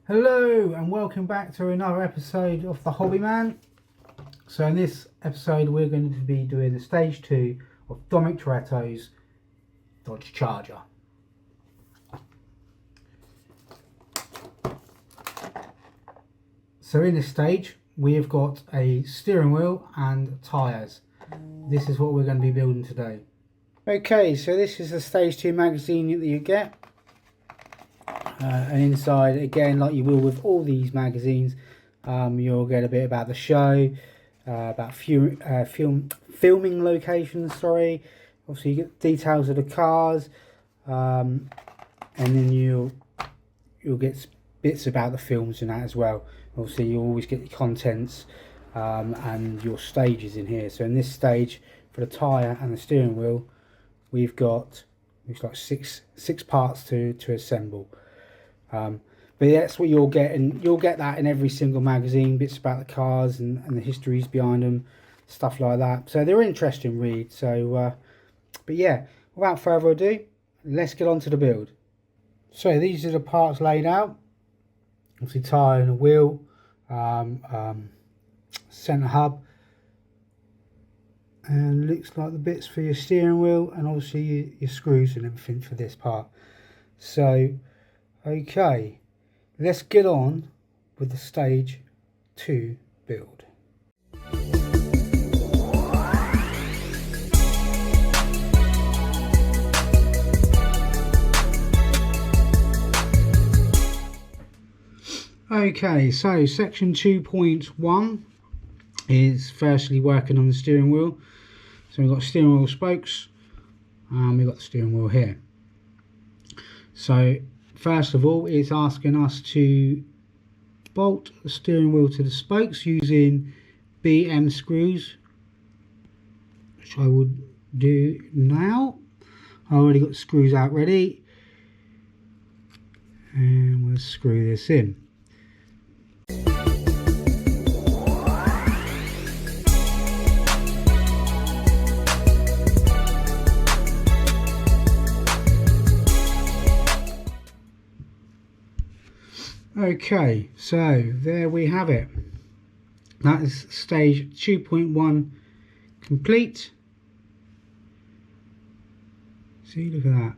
Hello and welcome back to another episode of The Hobby Man. So in this episode we're going to be doing the stage 2 of Dominic Toretto's Dodge Charger. So in this stage we have got a steering wheel and tyres. This is what we're going to be building today. Okay, so this is the stage 2 magazine that you get. And inside, again, like you will with all these magazines, you'll get a bit about the show, about filming locations, obviously you get details of the cars, and then you'll get bits about the films and that as well. Obviously you always get the contents and your stages in here. So in this stage, for the tyre and the steering wheel, we've got looks like six parts to assemble. But yeah, that's what you'll get, and you'll get that in every single magazine, bits about the cars and the histories behind them, stuff like that. So they're interesting reads. So but yeah, without further ado, let's get on to the build. So these are the parts laid out. Obviously tyre and a wheel, centre hub, and looks like the bits for your steering wheel, and obviously your screws and everything for this part. So okay, let's get on with the stage 2 build. Okay, so section 2.1 is firstly working on the steering wheel. So we've got steering wheel spokes, and we've got the steering wheel here. So first of all, it's asking us to bolt the steering wheel to the spokes using BM screws, which I would do now. I already got the screws out ready, and we'll screw this in. Okay, so there we have it. That is stage 2.1 complete. See, look at that.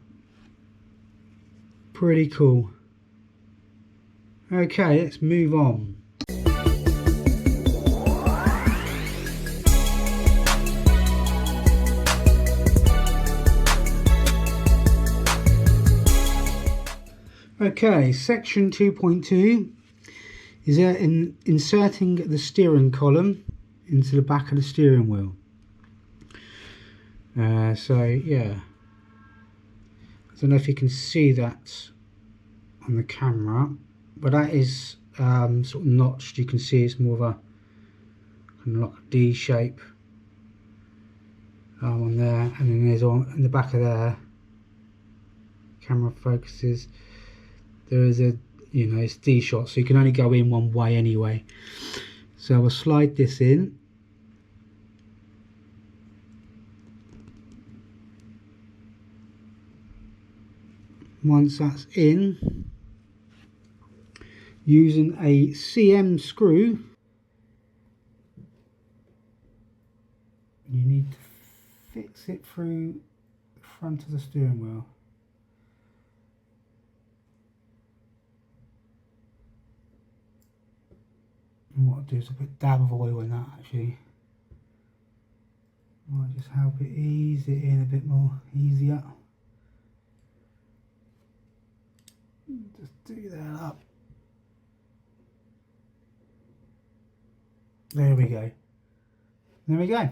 Pretty cool. Okay, let's move on. Okay, section 2.2 is inserting the steering column into the back of the steering wheel. So yeah, I don't know if you can see that on the camera, but that is sort of notched. You can see it's more of a kind of like a D shape on there, and then there's on in the back of there. Camera focuses. There is a, it's D shot, so you can only go in one way anyway. So I'll slide this in. Once that's in, using a CM screw, you need to fix it through the front of the steering wheel. And what I'll do is I'll put a dab of oil in that actually. Might just help it ease it in a bit more easier. Just do that up. There we go. There we go.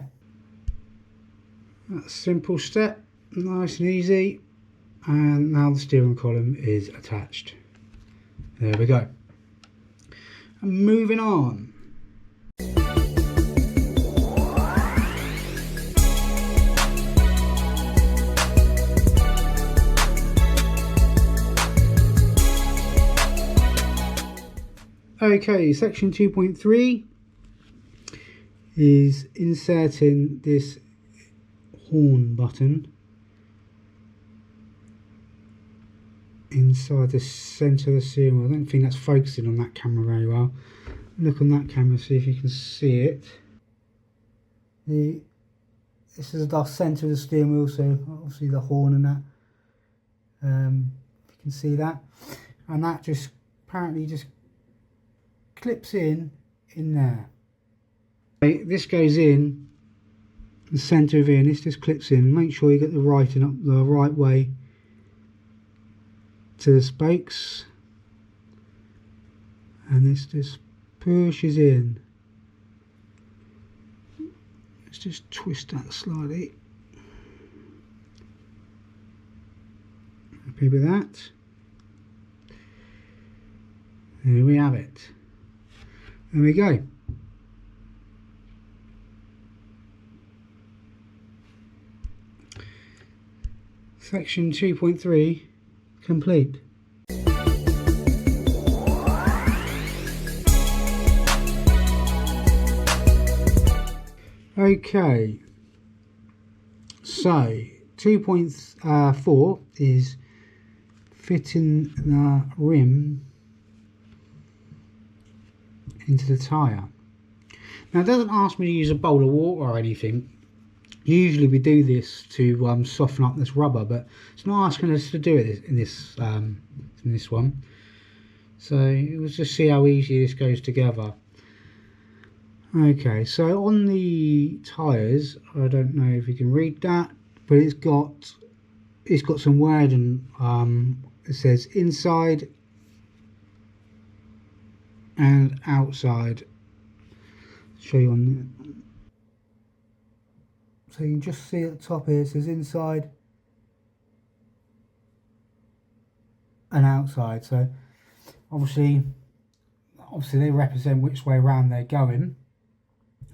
That's a simple step, nice and easy. And now the steering column is attached. There we go. And moving on. Okay, section 2.3 is inserting this horn button inside the centre of the steering wheel. I don't think that's focusing on that camera very well. Look on that camera, see if you can see it. This is the centre of the steering wheel, so obviously the horn and that. You can see that, and that just apparently just clips in there. Okay, this goes in the centre of here, and this just clips in. Make sure you get the writing up the right way to the spokes, and this just pushes in. Let's just twist that slightly. Happy with that? There we have it. There we go. Section 2.3 complete. Okay, so 2.4 is fitting the rim into the tyre. Now it doesn't ask me to use a bowl of water or anything. Usually we do this to soften up this rubber, but it's not asking us to do it in this one. So we'll just see how easy this goes together. Okay, so on the tyres, I don't know if you can read that, but it's got some wording. It says inside and outside. I'll show you on the, so you can just see at the top here it says inside and outside. So obviously they represent which way around they're going,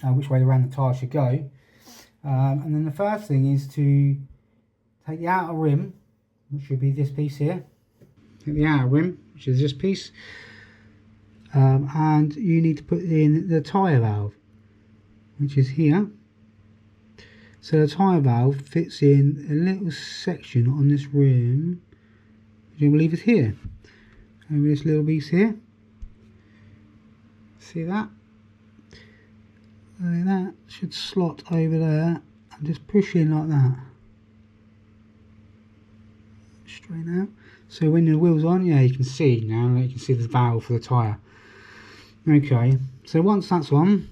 which way around the tyre should go. And then the first thing is to take the outer rim, which should be this piece here. Take the outer rim, which is this piece, and you need to put in the tyre valve, which is here. So the tyre valve fits in a little section on this rim, which I believe is here, over this little piece here. See that? So that should slot over there and just push in like that. Straight out. So when the wheel's on, yeah, you can see now, you can see the valve for the tyre. Okay, so once that's on,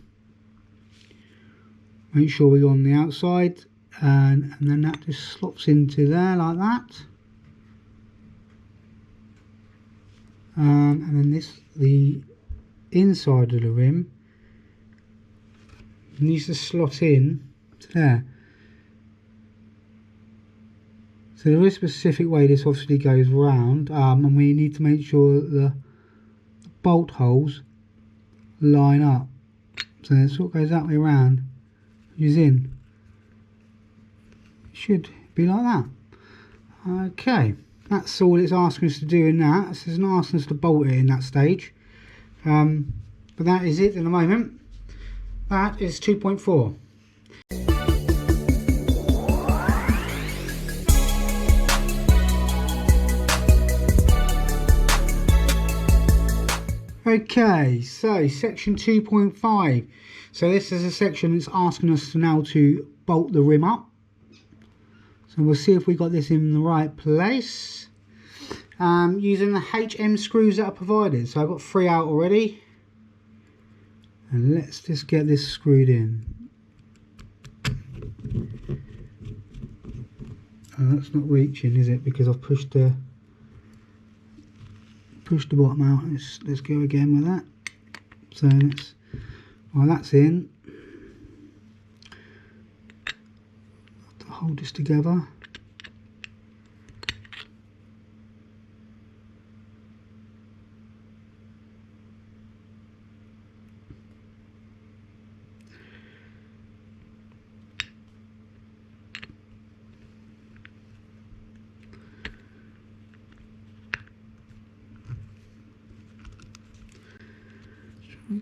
make sure we're on the outside, and then that just slots into there like that. And then the inside of the rim needs to slot in to there. So there is a specific way this obviously goes round, and we need to make sure that the bolt holes line up. So it sort of goes that way around, is in. It should be like that. Okay, that's all it's asking us to do in that. It's not asking us to bolt it in that stage. But that is it in the moment. That is 2.4. Okay, so section 2.5. So this is a section that's asking us now to bolt the rim up. So we'll see if we got this in the right place. Using the HM screws that are provided. So I've got 3 out already. And let's just get this screwed in. That's not reaching, is it? Because I've pushed the bottom out. Let's go again with that. So while that's in, to hold this together.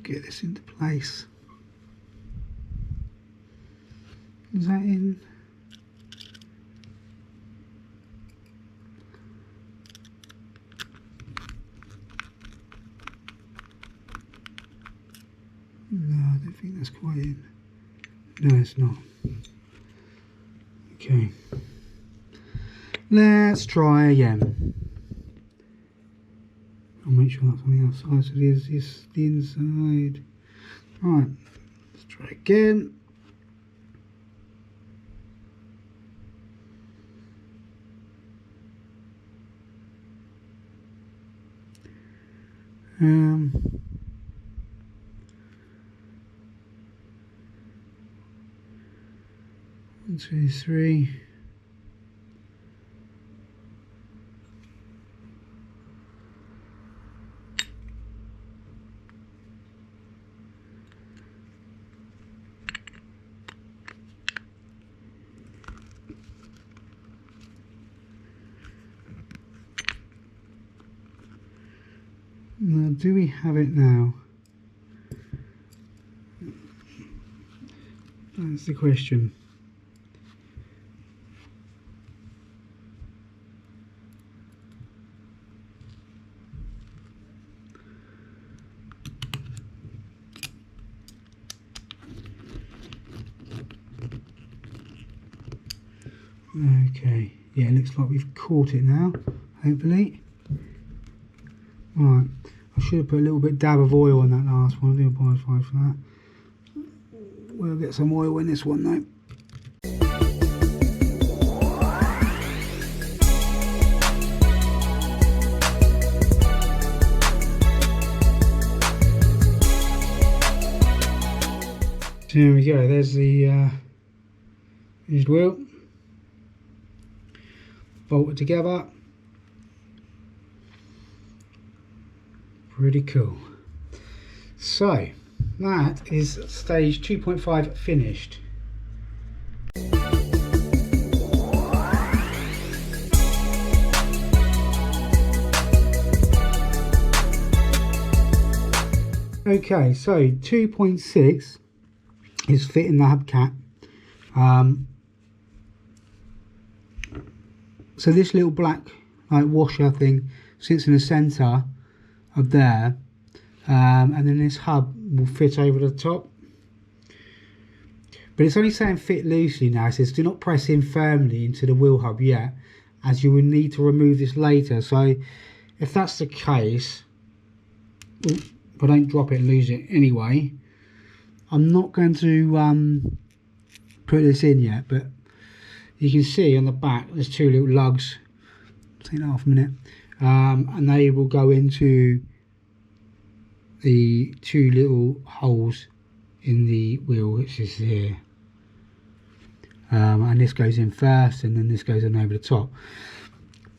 Get this into place. Is that in? don't think that's quite in. No, it's not. Okay. Let's try again. I'll make sure that's on the outside, so it is the inside. Right, let's try again. One, two, three. Now, do we have it now? That's the question. Okay, yeah, it looks like we've caught it now, hopefully. Right, I should have put a little bit dab of oil on that last one. I do apologise for that. We'll get some oil in this one though. So there we go, there's the used wheel. Bolted together. Pretty cool. So that is stage 2.5 finished. Okay, so 2.6 is fitting the hubcap. So this little black washer thing sits in the centre of there, and then this hub will fit over the top. But it's only saying fit loosely now. It says do not press in firmly into the wheel hub yet, as you will need to remove this later. So if that's the case, if I don't drop it and lose it anyway, I'm not going to put this in yet, but you can see on the back there's two little lugs. Take half a minute, and they will go into the two little holes in the wheel, which is here. And this goes in first, and then this goes in over the top.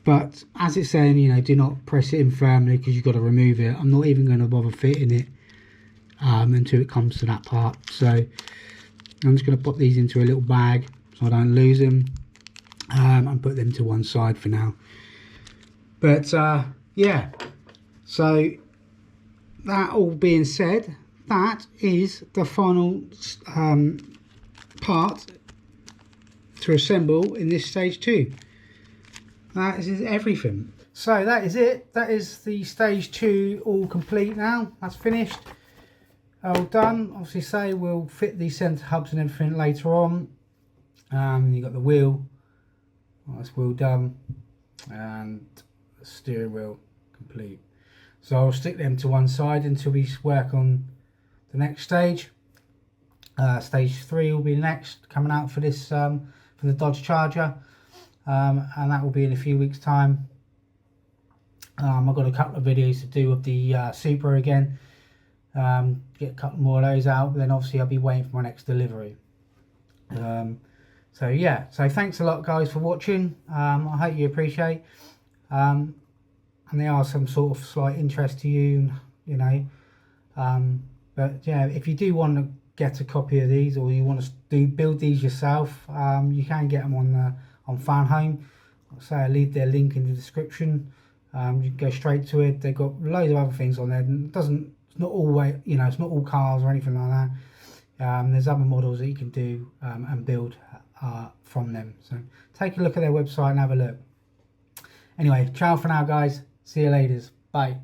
But as it's saying, you know, do not press it in firmly because you've got to remove it. I'm not even going to bother fitting it until it comes to that part. So I'm just going to pop these into a little bag so I don't lose them, and put them to one side for now. But yeah, so that all being said, that is the final part to assemble in this stage 2. That is everything. So that is it. That is the stage 2 all complete now. That's finished. All done. Obviously, say we'll fit the centre hubs and everything later on. You got the wheel. Well, that's wheel done, and the steering wheel complete. So I'll stick them to one side until we work on the next stage. Stage 3 will be next, coming out for this for the Dodge Charger, and that will be in a few weeks' time. I've got a couple of videos to do of the Supra again. Get a couple more of those out, but then obviously I'll be waiting for my next delivery. So yeah, so thanks a lot guys for watching. I hope you appreciate, and they are some sort of slight interest to you, you know. But yeah, if you do want to get a copy of these, or you want to build these yourself, you can get them on Fan Home. So I'll leave their link in the description. You can go straight to it. They've got loads of other things on there. It's not always, you know, it's not all cars or anything like that. There's other models that you can do and build from them. So take a look at their website and have a look. Anyway, ciao for now guys. See you later. Bye.